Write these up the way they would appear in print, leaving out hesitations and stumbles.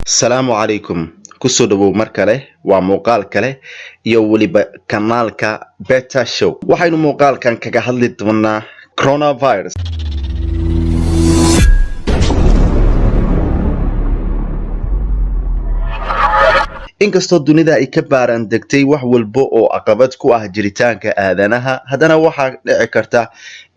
asalaamu calaykum kusoo dhawow mar kale waa muuqaal kale iyo weliba kanaalka beta show waxaynu muuqaalkan kaga hadli doonaa coronavirus. inkastoo dunida ay ka baaran degtay wax walba oo caqabad ku ah jiritaanka aadanaha, haddana waxaa dhici karta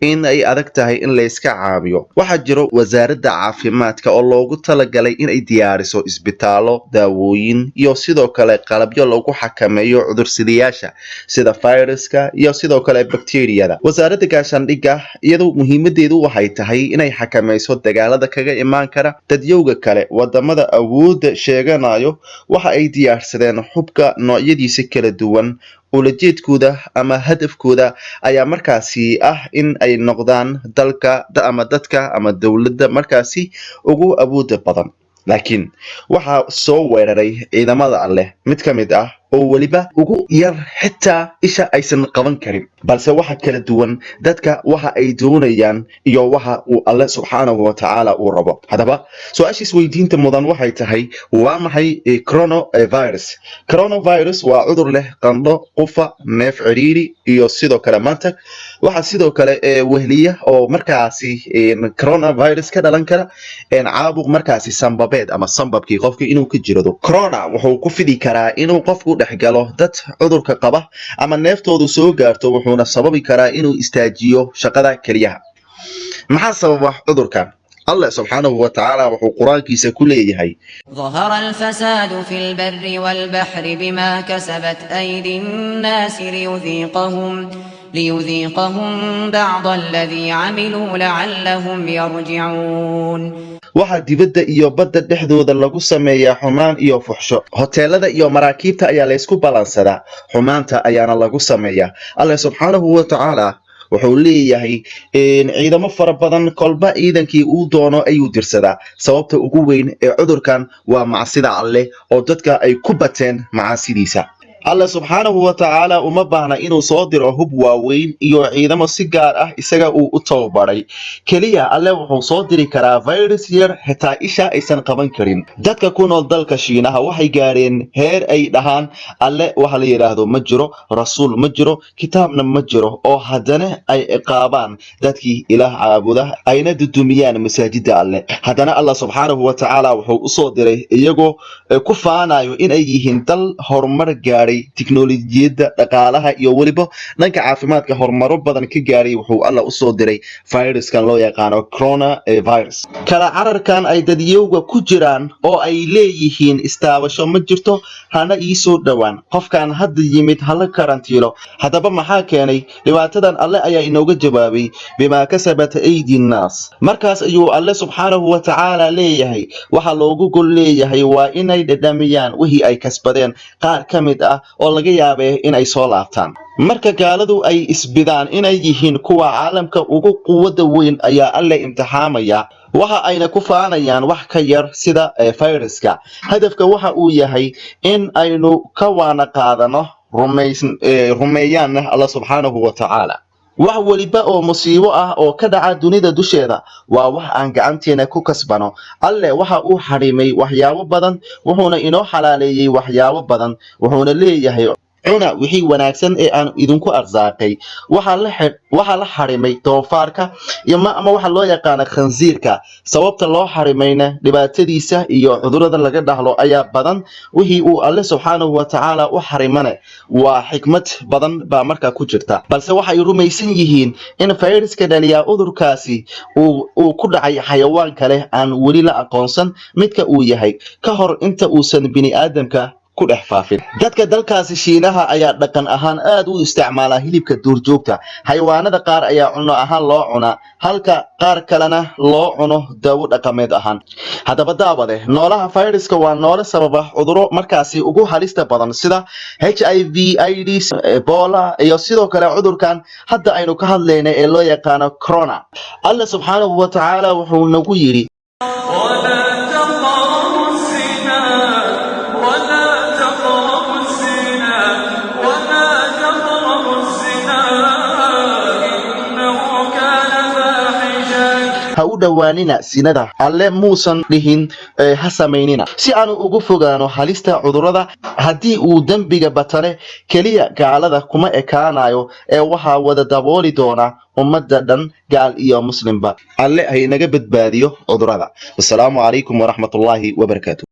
in ay adag tahay in la iska caabiyo. waxaa jiro wasaaradda caafimaadka oo loogu talagalay in ay diyaariso isbitaallo, daawooyin iyo sidoo kale qalabyo lagu xakameeyo cudursidayaasha sida fayraska iyo sidoo kale bakteeriyada. wasaaradda gaashaandhigga iyadu muhiimadeedu waxay tahay inay xakameyso dagaalada kaga imaan kara dadyowga kale. wadamada awoodda sheeganayo waxa ay diyaarsadeen xubka noocyadiisa kala duwan. ulajeedkooda ama hadafkooda ayaa markaasi ah in ay noqdaan dalka ama dadka ama dowladda markaasi ugu awooda badan. laakiin waxaa soo weeraray ciidamada alleh mid ka mid ah oo weliba ugu yar xitaa isha aysan qaban karin, balse waxa kala duwan dadka waxa ay doonayaan iyo waxa uu alle subxaanahu watacaala uu rabo. haddaba su-aashiis weydiinta mudan waxay tahay, waa maxay coronavirus? coronavirus waa cudur leh qandho, qufa, neef ciriiri iyo sidoo kale mantag. waxaa sidoo kale wehliya oo markaasi coronavirus ka dhalan kara caabuq markaasi sambabeed ama sambabkii qofka inuu ka jirado. corona wuxuu ku fidi karaa inuu qofku galo dad cudurka qaba ama neeftoodu soo gaarto, wuxuuna sababi karaa inuu istaajiyo shaqada keliyaha. maxaa sababa cudurkan? الله سبحانه وتعالى وحو قرآنكيسا كليه ظهر الفساد في البر والبحر بما كسبت أيدي الناس ليذيقهم بعض الذي عملوا لعلهم يرجعون. waxaa dibadda iyo badda dhexdooda lagu sameeyaa xumaan iyo fuxsho. hoteelada iyo maraakiibta ayaa la isku balansadaa, xumaanta ayaana lagu sameeyaa. allah subxaanahu watacaala wuxuu leeyahay ciidamo fara badan, kolba ciidankii uu doono ayuu dirsadaa. sababta ugu weyn ee cudurkan waa macsida alleh oo dadka ay ku bateen macaasidiisa. allah subxaanahu watacaala uma baahna inuu soo diro hub waaweyn iyo ciidamo si gaar ah isaga uu u tababaray. keliya alle wuxuu soo diri karaa virus yar xitaa isha aysan qaban karin. dadka ku nool dalka shiinaha waxay gaareen heer ay dhahaan alle waxa la yidhaahdo ma jiro, rasuul ma jiro, kitaabna ma jiro, oo haddana ay ciqaabaan dadkii ilaah caabuda ayna dudumiyaan masaajida alle. haddana allah subxaanahu watacaala wuxuu usoo diray iyagoo ku faanayo in ay yihiin dal horumar gaaray, tiknolojiyadda, dhaqaalaha iyo weliba dhanka caafimaadka horumaro badan ka gaaray. wuxuu alla usoo diray viruskan loo yaqaano coronavirus. kala cararkan ay dadyowga ku jiraan oo ay leeyihiin istaabasho ma jirto, hana iisoo dhowaan, qofkan hadda yimid hala karantiilo. haddaba maxaa keenay dhibaatadan? alle ayaa inooga jawaabay bimaa kasabat aydi nnaas. markaas ayuu alle subxaanahu watacaala leeyahay waxa loogu gol leeyahay waa inay dhadhamiyaan wixii ay kasbadeen, qaar ka mid ah oo laga yaabee inay soo laabtaan. marka gaaladu ay isbidaan inay yihiin kuwa caalamka ugu quwadda weyn ayaa alle imtixaamaya. waxa ayna ku faanayaan wax ka yar sida fayraska. hadafka waxa uu yahay in aynu ka waana qaadano rumeeyaanna alla subxaanahu watacaala. wax weliba oo musiibo ah oo ka dhaca dunida dusheeda waa wax aan gacanteena ku kasbano. alle waxa uu xarimay waxyaabo badan, wuxuuna inoo xalaaleeyey waxyaabo badan. wuxuuna leeyahay cuna wixii wanaagsan ee aan idinku arsaaqay. waxaa la xarimay doofaarka ama waxa loo yaqaana khansiirka. sababta loo xarimayna dhibaatadiisa iyo cudurada laga dhaxlo ayaa badan. wixii uu alle subxaanahu watacaala u xarimane waa xikmad badan baa markaa ku jirta, balse waxay rumaysan yihiin in fayraska dhaliyaa cudurkaasi uu ku dhacay xayawaan kale aan weli la aqoonsan midka uu yahay ka hor inta uusan bini aadamka ku dhex faafin. dadka dalkaasi shiinaha ayaa dhaqan ahaan aad u isticmaalaa hilibka duurjoogta. xayawaanada qaar ayaa cunno ahaan loo cunaa, halka qaar kalena loo cuno daawo dhaqameed ahaan. haddaba daawade, noolaha fayraska waa noole sababa cuduro markaasi ugu halista badan sida HIV, AIDS, Ebola iyo sidoo kale cudurkan hadda aynu ka hadlayna ee loo yaqaano corona. alla subxaanahu watacaala wuxuu nagu yidhi ha u dhowaanina sinada alle muusan dhihin ha samaynina si aanu ugu fogaano halista cudurrada haddii uu dembiga batane keliya gaalada kuma ekaanayo ee waxaa wada dabooli doona ummadda dhan gaal iyo muslimba alle ha inaga badbaadiyo cudurrada. Wassalaamu calaykum waraxmatullaahi wabarakaatu.